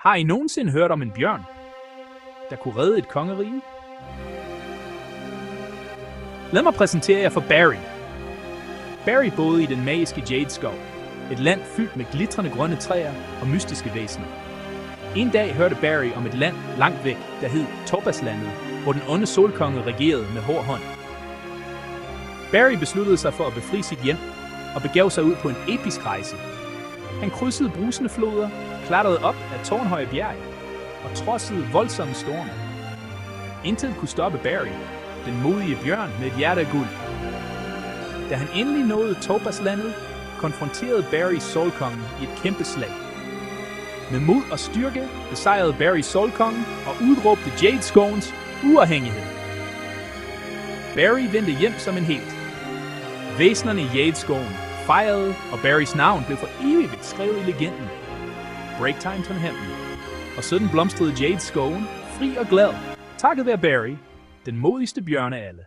Har I nogensinde hørt om en bjørn, der kunne redde et kongerige? Lad mig præsentere jer for Barry. Barry boede i den magiske Jade Skov, et land fyldt med glitrende grønne træer og mystiske væsener. En dag hørte Barry om et land langt væk, der hed Topazlandet, hvor den onde solkonge regerede med hård hånd. Barry besluttede sig for at befri sit hjem og begav sig ud på en episk rejse. Han krydsede brusende floder, klatrede op ad tårnhøje bjerge og trodsede voldsomme storme. Intet kunne stoppe Barry, den modige bjørn med et hjerte af guld. Da han endelig nåede Topazlandet, konfronterede Barry solkongen i et kæmpe slag. Med mod og styrke besejrede Barry solkongen og udråbte Jade Skovens uafhængighed. Barry vendte hjem som en helt. Væsenerne i Jade Skoven fejrede, og Barrys navn blev for evigt skrevet i legenden. Breaktime from Heaven. Og sådan blomstrede Jade Skoven fri og glad, takket være Barry, den modigste bjørn af alle.